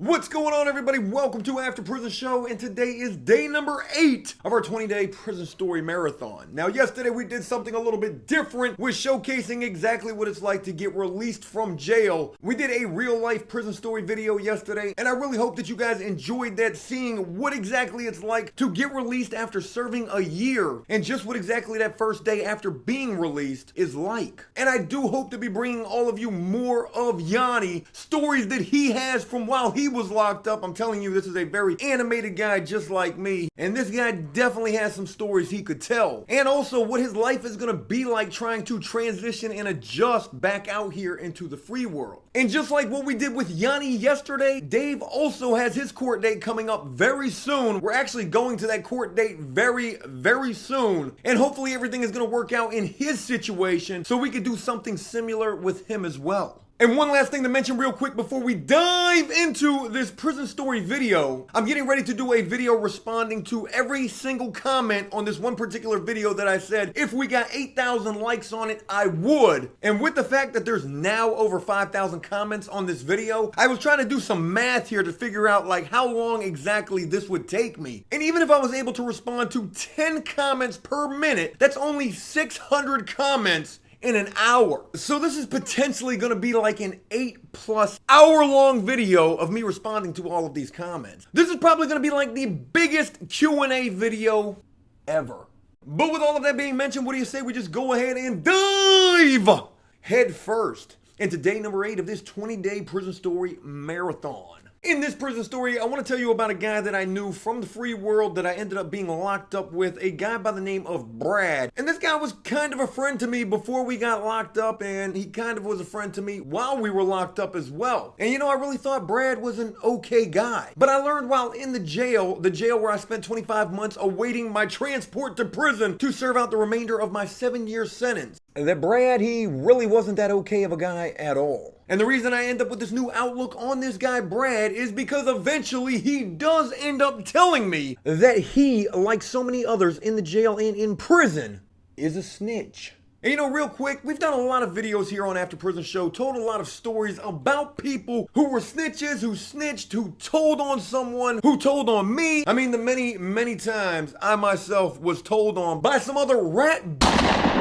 What's going on, everybody? Welcome to After Prison Show, and today is day number 8 of our 20-day prison story marathon. Now, yesterday we did something a little bit different with showcasing exactly what it's like to get released from jail. We did a real-life prison story video yesterday, and I really hope that you guys enjoyed that, seeing what exactly it's like to get released after serving a year, and just what exactly that first day after being released is like. And I do hope to be bringing all of you more of Yanni, stories that he has from while he was locked up. I'm telling you, this is a very animated guy just like me, and this guy definitely has some stories he could tell, and also what his life is gonna be like trying to transition and adjust back out here into the free world. And just like what we did with Yanni yesterday, Dave also has his court date coming up very soon. We're actually going to that court date very soon, and hopefully everything is gonna work out in his situation so we could do something similar with him as well. And one last thing to mention real quick before we dive into this prison story video, I'm getting ready to do a video responding to every single comment on this one particular video that I said if we got 8,000 likes on it, I would. And with the fact that there's now over 5,000 comments on this video, I was trying to do some math here to figure out like how long exactly this would take me. And even if I was able to respond to 10 comments per minute, that's only 600 comments in an hour. So this is potentially gonna be like an 8+ hour long video of me responding to all of these comments. This is probably gonna be like the biggest Q&A video ever. But with all of that being mentioned, what do you say we just go ahead and dive head first into day number 8 of this 20-day prison story marathon. In this prison story, I want to tell you about a guy that I knew from the free world that I ended up being locked up with, a guy by the name of Brad. And this guy was kind of a friend to me before we got locked up, and he kind of was a friend to me while we were locked up as well. And you know, I really thought Brad was an okay guy. But I learned while in the jail where I spent 25 months awaiting my transport to prison to serve out the remainder of my 7-year sentence, that Brad, he really wasn't that okay of a guy at all. And the reason I end up with this new outlook on this guy Brad is because eventually he does end up telling me that he, like so many others in the jail and in prison, is a snitch. And you know, real quick, we've done a lot of videos here on After Prison Show, told a lot of stories about people who were snitches, who snitched, who told on someone, who told on me. I mean, the many times I myself was told on by some other rat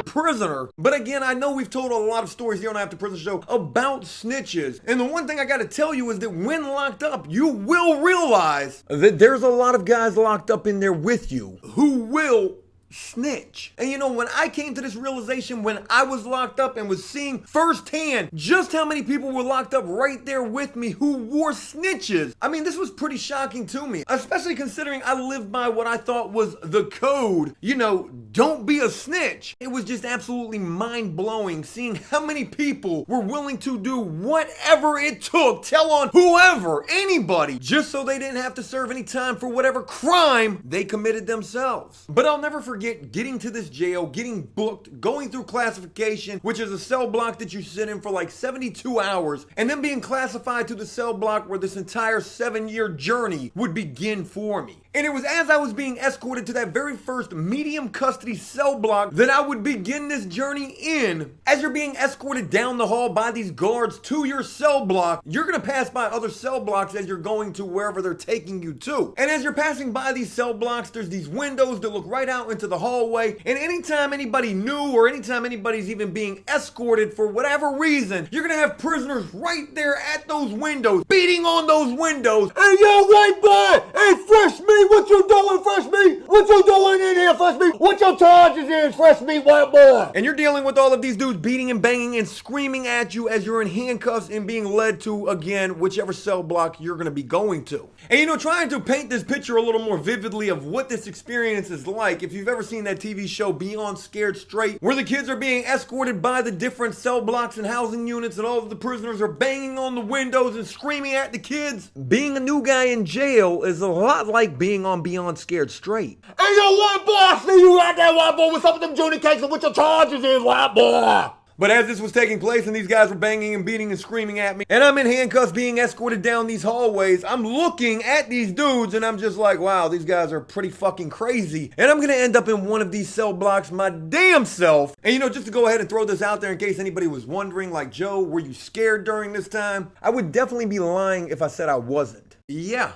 prisoner. But again, I know we've told a lot of stories here on After Prison Show about snitches. And the one thing I gotta tell you is that when locked up, you will realize that there's a lot of guys locked up in there with you who will snitch. And you know, when I came to this realization when I was locked up and was seeing firsthand just how many people were locked up right there with me who were snitches, I mean, this was pretty shocking to me, especially considering I lived by what I thought was the code. You know, don't be a snitch. It was just absolutely mind-blowing seeing how many people were willing to do whatever it took, tell on whoever, anybody, just so they didn't have to serve any time for whatever crime they committed themselves. But I'll never forget getting to this jail, getting booked, going through classification, which is a cell block that you sit in for like 72 hours, and then being classified to the cell block where this entire 7-year journey would begin for me. And it was as I was being escorted to that very first medium custody cell block that I would begin this journey in. As you're being escorted down the hall by these guards to your cell block, you're gonna pass by other cell blocks as you're going to wherever they're taking you to. And as you're passing by these cell blocks, there's these windows that look right out into the hallway. And anytime anybody new or anytime anybody's even being escorted for whatever reason, you're gonna have prisoners right there at those windows, beating on those windows. Hey, yo, white boy! Hey, fresh meat! What you doing, fresh meat? What you doing in here, fresh meat? What your charges is, fresh meat, white boy? And you're dealing with all of these dudes beating and banging and screaming at you as you're in handcuffs and being led to, again, whichever cell block you're gonna be going to. And you know, trying to paint this picture a little more vividly of what this experience is like, if you've ever seen that TV show Beyond Scared Straight, where the kids are being escorted by the different cell blocks and housing units and all of the prisoners are banging on the windows and screaming at the kids, being a new guy in jail is a lot like being on Beyond Scared Straight. Hey, yo, white boy, I see you out there, white boy, with some of them junior cakes and what your charges is, white boy. But as this was taking place and these guys were banging and beating and screaming at me, and I'm in handcuffs being escorted down these hallways, I'm looking at these dudes and I'm just like, wow, these guys are pretty fucking crazy. And I'm gonna end up in one of these cell blocks my damn self. And you know, just to go ahead and throw this out there in case anybody was wondering, like, Joe, were you scared during this time? I would definitely be lying if I said I wasn't. Yeah,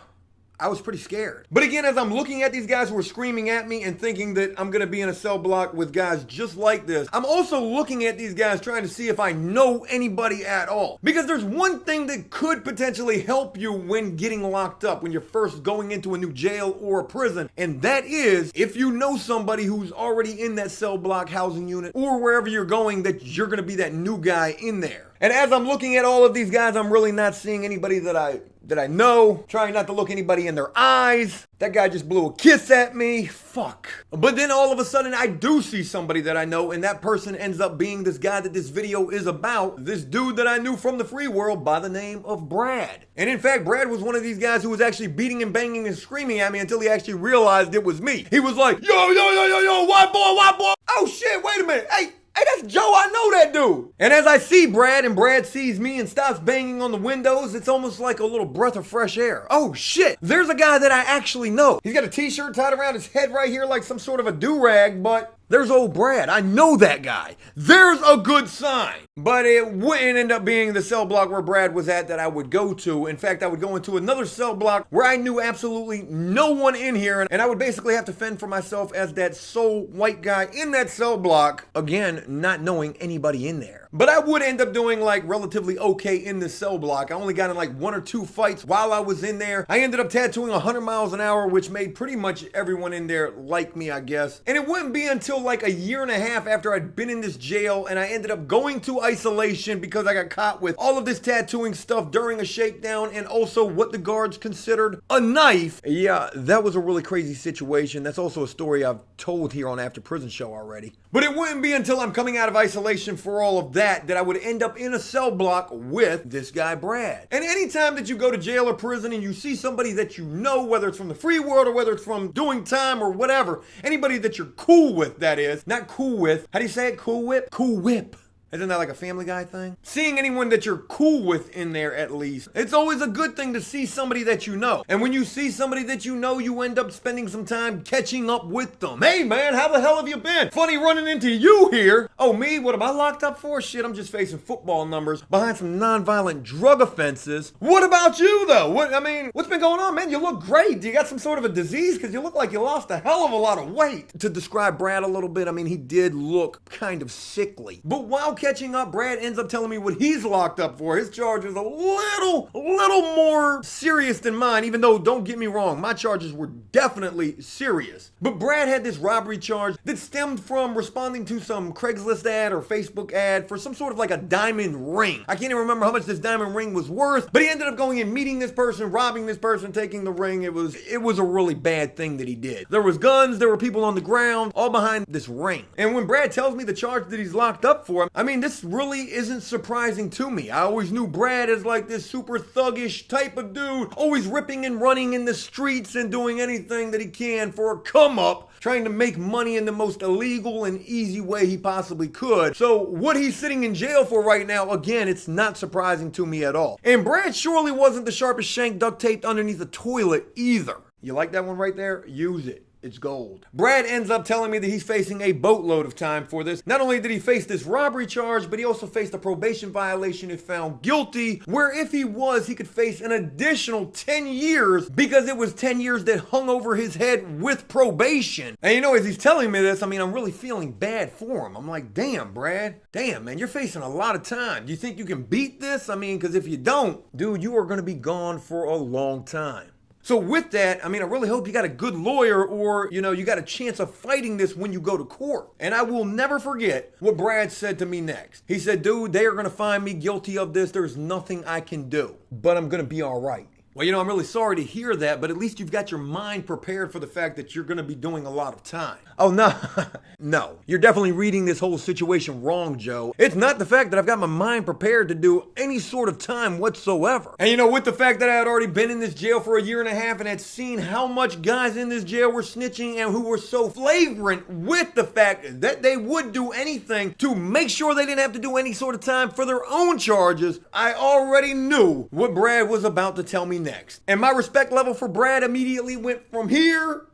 I was pretty scared. But again, as I'm looking at these guys who were screaming at me and thinking that I'm gonna be in a cell block with guys just like this, I'm also looking at these guys trying to see if I know anybody at all. Because there's one thing that could potentially help you when getting locked up, when you're first going into a new jail or a prison, and that is if you know somebody who's already in that cell block housing unit or wherever you're going, that you're gonna be that new guy in there. And as I'm looking at all of these guys, I'm really not seeing anybody that I know, trying not to look anybody in their eyes. That guy just blew a kiss at me. Fuck. But then all of a sudden I do see somebody that I know, and that person ends up being this guy that this video is about, this dude that I knew from the free world by the name of Brad. And in fact, Brad was one of these guys who was actually beating and banging and screaming at me until he actually realized it was me. He was like, yo, white boy. Oh shit, wait a minute. Hey, that's Joe, I know that dude. And as I see Brad and Brad sees me and stops banging on the windows, it's almost like a little breath of fresh air. Oh shit, there's a guy that I actually know. He's got a t-shirt tied around his head right here like some sort of a do-rag, but there's old Brad. I know that guy. There's a good sign. But it wouldn't end up being the cell block where Brad was at that I would go to. In fact, I would go into another cell block where I knew absolutely no one in here, and I would basically have to fend for myself as that sole white guy in that cell block, again, not knowing anybody in there. But I would end up doing like relatively okay in this cell block. I only got in like 1 or 2 fights while I was in there. I ended up tattooing 100 miles an hour, which made pretty much everyone in there like me, I guess. And it wouldn't be until like a year and a half after I'd been in this jail and I ended up going to isolation because I got caught with all of this tattooing stuff during a shakedown and also what the guards considered a knife. Yeah, that was a really crazy situation. That's also a story I've told here on After Prison Show already. But it wouldn't be until I'm coming out of isolation for all of that I would end up in a cell block with this guy Brad. And anytime that you go to jail or prison and you see somebody that you know, whether it's from the free world or whether it's from doing time or whatever, anybody that you're cool with, that is, not cool with, how do you say it? Cool whip? Cool whip. Isn't that like a Family Guy thing? Seeing anyone that you're cool with in there at least, it's always a good thing to see somebody that you know. And when you see somebody that you know, you end up spending some time catching up with them. Hey man, how the hell have you been? Funny running into you here. Oh me? What am I locked up for? Shit, I'm just facing football numbers behind some non-violent drug offenses. What about you though? What's been going on, man? You look great. Do you got some sort of a disease? Because you look like you lost a hell of a lot of weight. To describe Brad a little bit, he did look kind of sickly. But while catching up, Brad ends up telling me what he's locked up for. His charge is a little more serious than mine, even though, don't get me wrong, my charges were definitely serious. But Brad had this robbery charge that stemmed from responding to some Craigslist ad or Facebook ad for some sort of like a diamond ring. I can't even remember how much this diamond ring was worth, but he ended up going and meeting this person, robbing this person, taking the ring. It was a really bad thing that he did. There was guns, there were people on the ground, all behind this ring. And when Brad tells me the charge that he's locked up for, this really isn't surprising to me. I always knew Brad as like this super thuggish type of dude, always ripping and running in the streets and doing anything that he can for a come up, trying to make money in the most illegal and easy way he possibly could. So what he's sitting in jail for right now, again, it's not surprising to me at all. And Brad surely wasn't the sharpest shank duct taped underneath the toilet either. You like that one right there? Use it. It's gold. Brad ends up telling me that he's facing a boatload of time for this. Not only did he face this robbery charge, but he also faced a probation violation if found guilty, where if he was, he could face an additional 10 years because it was 10 years that hung over his head with probation. And as he's telling me this, I'm really feeling bad for him. I'm like, damn, Brad. Damn, man, you're facing a lot of time. Do you think you can beat this? Because if you don't, dude, you are going to be gone for a long time. So with that, I really hope you got a good lawyer or, you got a chance of fighting this when you go to court. And I will never forget what Brad said to me next. He said, dude, they are going to find me guilty of this. There's nothing I can do, but I'm going to be all right. Well, I'm really sorry to hear that, but at least you've got your mind prepared for the fact that you're going to be doing a lot of time. Oh, no. No, you're definitely reading this whole situation wrong, Joe. It's not the fact that I've got my mind prepared to do any sort of time whatsoever. And with the fact that I had already been in this jail for a year and a half and had seen how much guys in this jail were snitching and who were so flagrant with the fact that they would do anything to make sure they didn't have to do any sort of time for their own charges, I already knew what Brad was about to tell me next. And my respect level for Brad immediately went from here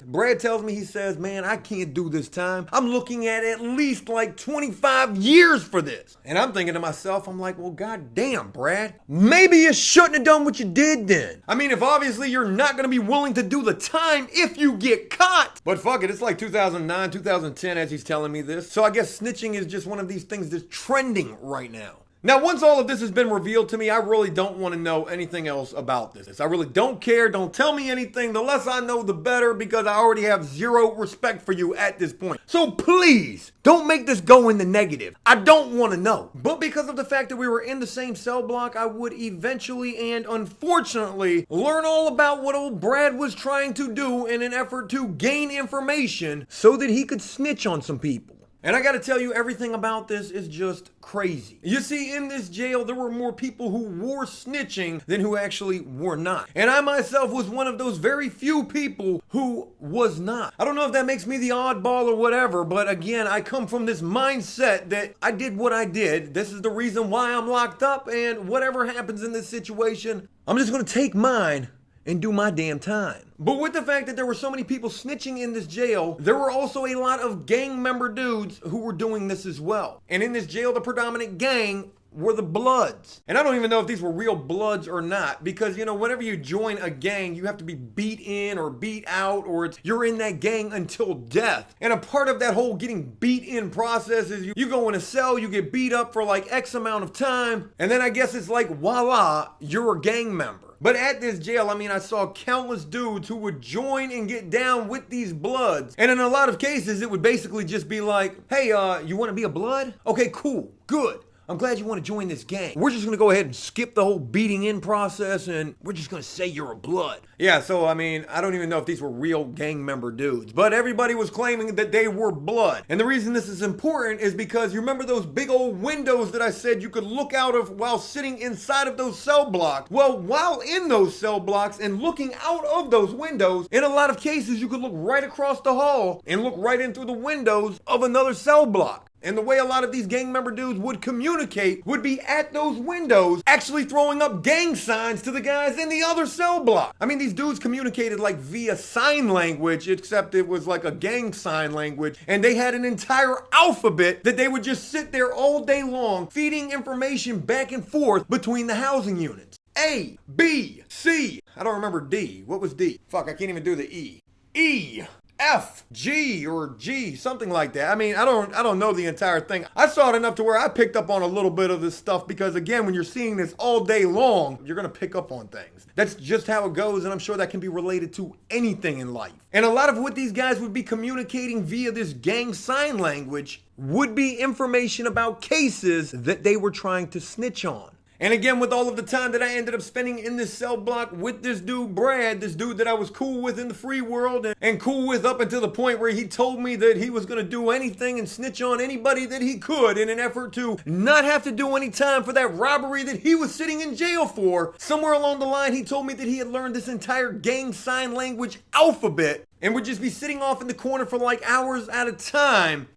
Brad tells me, he says, man, I can't do this time. I'm looking at least like 25 years for this. And I'm thinking to myself, I'm like, well, goddamn, Brad, maybe you shouldn't have done what you did then. I mean, if obviously you're not going to be willing to do the time if you get caught. But fuck it, it's like 2009, 2010 as he's telling me this. So I guess snitching is just one of these things that's trending right now. Now, once all of this has been revealed to me, I really don't want to know anything else about this. I really don't care. Don't tell me anything. The less I know, the better, because I already have zero respect for you at this point. So please, don't make this go in the negative. I don't want to know. But because of the fact that we were in the same cell block, I would eventually and unfortunately learn all about what old Brad was trying to do in an effort to gain information so that he could snitch on some people. And I gotta tell you, everything about this is just crazy. You see, in this jail, there were more people who were snitching than who actually were not. And I myself was one of those very few people who was not. I don't know if that makes me the oddball or whatever, but again, I come from this mindset that I did what I did. This is the reason why I'm locked up, and whatever happens in this situation, I'm just gonna take mine and do my damn time. But with the fact that there were so many people snitching in this jail, there were also a lot of gang member dudes who were doing this as well. And in this jail, the predominant gang were the Bloods. And I don't even know if these were real Bloods or not, because, you know, whenever you join a gang, you have to be beat in or beat out, or you're in that gang until death. And a part of that whole getting beat in process is you go in a cell, you get beat up for like X amount of time, and then I guess it's like, voila, you're a gang member. But at this jail, I mean, I saw countless dudes who would join and get down with these Bloods. And in a lot of cases, it would basically just be like, hey, you want to be a Blood? Okay, cool, good. I'm glad you want to join this gang. We're just going to go ahead and skip the whole beating in process, and we're just going to say you're a Blood. Yeah, so I mean, I don't even know if these were real gang member dudes, but everybody was claiming that they were Blood. And the reason this is important is because you remember those big old windows that I said you could look out of while sitting inside of those cell blocks? Well, while in those cell blocks and looking out of those windows, in a lot of cases, you could look right across the hall and look right in through the windows of another cell block. And the way a lot of these gang member dudes would communicate would be at those windows, actually throwing up gang signs to the guys in the other cell block. I mean, these dudes communicated like via sign language, except it was like a gang sign language. And they had an entire alphabet that they would just sit there all day long, feeding information back and forth between the housing units. A, B, C. I don't remember D. What was D? Fuck, I can't even do the E. E. F, G, or G, something like that. I mean, I don't know the entire thing. I saw it enough to where I picked up on a little bit of this stuff because, again, when you're seeing this all day long, you're going to pick up on things. That's just how it goes, and I'm sure that can be related to anything in life. And a lot of what these guys would be communicating via this gang sign language would be information about cases that they were trying to snitch on. And again, with all of the time that I ended up spending in this cell block with this dude, Brad, this dude that I was cool with in the free world and cool with up until the point where he told me that he was going to do anything and snitch on anybody that he could in an effort to not have to do any time for that robbery that he was sitting in jail for. Somewhere along the line, he told me that he had learned this entire gang sign language alphabet and would just be sitting off in the corner for like hours at a time,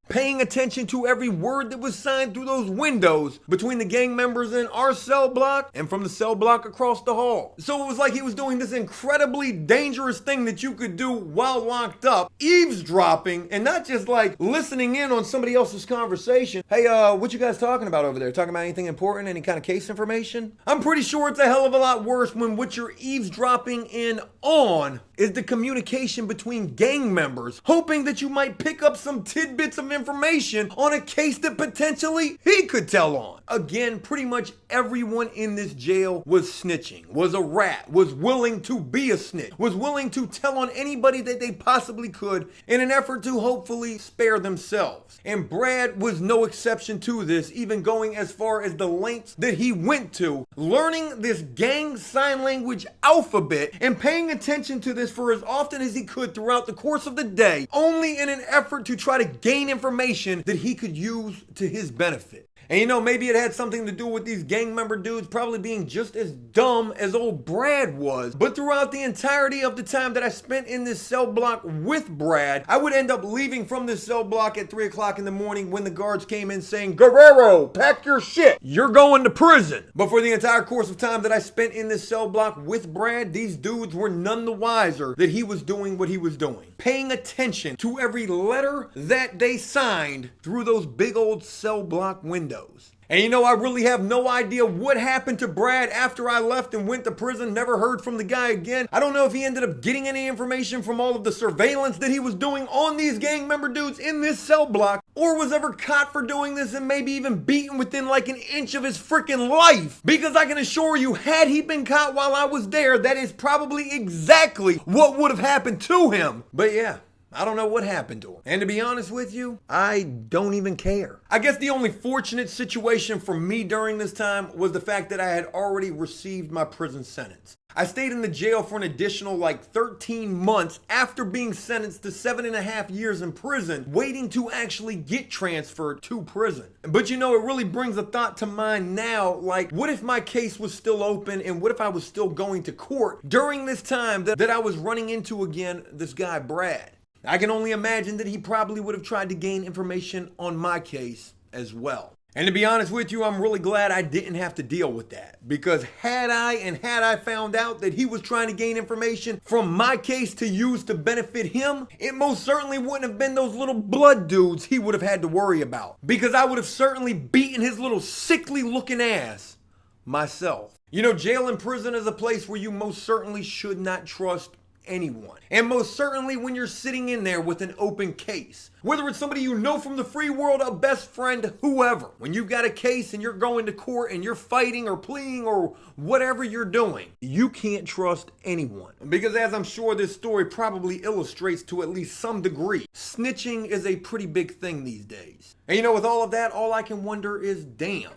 paying attention to every word that was signed through those windows between the gang members in our cell block and from the cell block across the hall. So it was like he was doing this incredibly dangerous thing that you could do while locked up, eavesdropping, and not just like listening in on somebody else's conversation. Hey, what you guys talking about over there? Talking about anything important? Any kind of case information? I'm pretty sure it's a hell of a lot worse when what you're eavesdropping in on is the communication between gang members, hoping that you might pick up some tidbits of information on a case that potentially he could tell on. Again, pretty much everyone in this jail was snitching, was a rat, was willing to be a snitch, was willing to tell on anybody that they possibly could in an effort to hopefully spare themselves. And Brad was no exception to this, even going as far as the lengths that he went to, learning this gang sign language alphabet and paying attention to this for as often as he could throughout the course of the day, only in an effort to try to gain information that he could use to his benefit. And you know, maybe it had something to do with these gang member dudes probably being just as dumb as old Brad was. But throughout the entirety of the time that I spent in this cell block with Brad, I would end up leaving from this cell block at 3 o'clock in the morning when the guards came in saying, "Guerrero, pack your shit. You're going to prison." But for the entire course of time that I spent in this cell block with Brad, these dudes were none the wiser that he was doing what he was doing. Paying attention to every letter that they signed through those big old cell block windows. And you know, I really have no idea what happened to Brad after I left and went to prison. Never heard from the guy again. I don't know if he ended up getting any information from all of the surveillance that he was doing on these gang member dudes in this cell block, or was ever caught for doing this and maybe even beaten within like an inch of his freaking life. Because I can assure you, had he been caught while I was there, that is probably exactly what would have happened to him. But yeah, I don't know what happened to him. And to be honest with you, I don't even care. I guess the only fortunate situation for me during this time was the fact that I had already received my prison sentence. I stayed in the jail for an additional like 13 months after being sentenced to 7.5 years in prison, waiting to actually get transferred to prison. But you know, it really brings a thought to mind now, like, what if my case was still open and what if I was still going to court during this time that I was running into again this guy, Brad? I can only imagine that he probably would have tried to gain information on my case as well. And to be honest with you, I'm really glad I didn't have to deal with that. Because had I found out that he was trying to gain information from my case to use to benefit him, it most certainly wouldn't have been those little blood dudes he would have had to worry about. Because I would have certainly beaten his little sickly looking ass myself. You know, jail and prison is a place where you most certainly should not trust anyone. And most certainly when you're sitting in there with an open case. Whether it's somebody you know from the free world, a best friend, whoever. When you've got a case and you're going to court and you're fighting or pleading or whatever you're doing, you can't trust anyone. Because as I'm sure this story probably illustrates to at least some degree, snitching is a pretty big thing these days. And you know, with all of that, all I can wonder is, damn,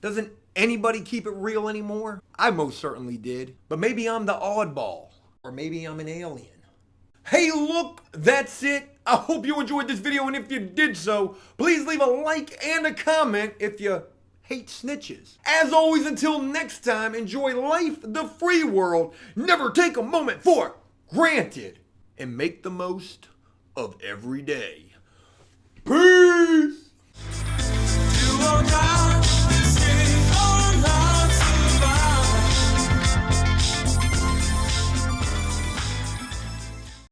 doesn't anybody keep it real anymore? I most certainly did. But maybe I'm the oddball. Or maybe I'm an alien. Hey, look, that's it. I hope you enjoyed this video, and if you did so, please leave a like and a comment if you hate snitches. As always, until next time, enjoy life, the free world, never take a moment for granted, and make the most of every day.